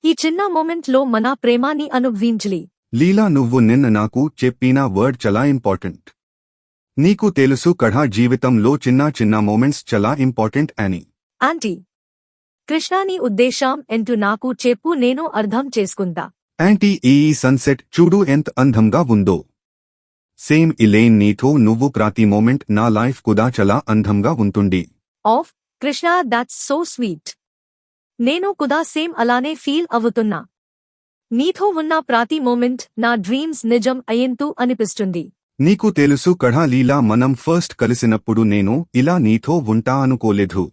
ఈ చిన్న మూమెంట్ లో మన ప్రేమాని అనుభవించాలి. లీలా నువ్వు నిన్న నాకు చెప్పిన వర్డ్ చాలా ఇంపార్టెంట్. నీకు తెలుసు కడా జీవితంలో చిన్న చిన్న మూమెంట్స్ చాలా ఇంపార్టెంట్ అని. ఆంటీ, కృష్ణాని ఉద్దేశం ఏంటో నాకు చెప్పు, నేను అర్థం చేసుకుంటా. యాంటీ, ఈ సన్సెట్ చూడు ఎంత అందంగా ఉందో. సేమ్ ఇలేన్, నీతో నువ్వు ప్రతి మూమెంట్ నా లైఫ్ కూడా చాలా అందంగా ఉంటుంది. Of Krishna, that's so sweet. నేను కూడా సేమ్ అలానే ఫీల్ అవుతున్నా. నీతో ఉన్న ప్రతి మూమెంట్ నా డ్రీమ్స్ నిజం అయ్యేంతూ అనిపిస్తుంది. నీకు తెలుసు కడా లీలా, మనం ఫస్ట్ కలిసినప్పుడు నేను ఇలా నీతో ఉంటా అనుకోలేదు.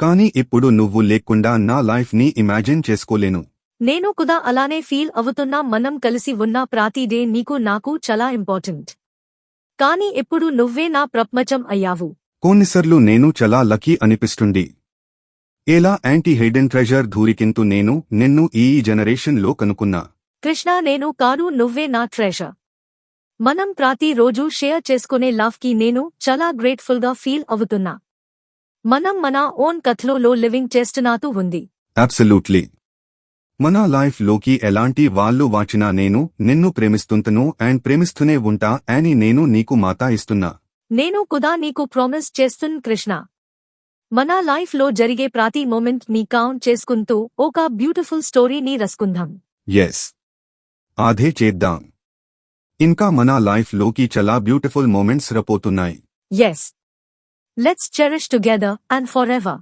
కానీ ఇప్పుడు నువ్వు లేకుండా నా లైఫ్ ని ఇమాజిన్ చేసుకోలేను. నేను కూడా అలానే ఫీల్ అవుతున్నా. మనం కలిసి ఉన్న ప్రతి డే నీకు నాకు చాలా ఇంపార్టెంట్. కానీ ఇప్పుడు నువ్వే నా ప్రపంచం అయ్యావు. కొన్నిసార్లు నేను చాలా లక్కీ అనిపిస్తుంది. ఎలా యాంటీ, హిడెన్ ట్రెజర్ దూరికింతు నేను నిన్ను ఈ జనరేషన్ లో కనుక్కున్నా. కృష్ణ, నేను కాదు, నువ్వే నా ట్రెజర్. మనం ప్రతి రోజు షేర్ చేసుకునే లవ్ కి నేను చాలా గ్రేట్ఫుల్ గా ఫీల్ అవుతున్నా. మనం మన ఓన్ కథలో లివింగ్ చేస్తున్నట్టు ఉంది. అబ్సల్యూట్లీ. మన లైఫ్ లోకి ఎలాంటి వాళ్ళు వచ్చినా నేను నిన్ను ప్రేమిస్తుంటను అండ్ ప్రేమిస్తూనే ఉంటా అని నేను నీకు మాట ఇస్తున్నా. నేను కూడా నీకు ప్రామిస్ చేస్తున్ కృష్ణ. మన లైఫ్ లో జరిగే ప్రతి మూమెంట్ ని కౌంట్ చేసుకుంటూ ఒక బ్యూటిఫుల్ స్టోరీని రసుకుందాం. ఎస్, అదే చేద్దాం. ఇంకా మన లైఫ్ లోకి చాలా బ్యూటిఫుల్ మూమెంట్స్ రాబోతున్నాయి. Yes, let's cherish together and for ever.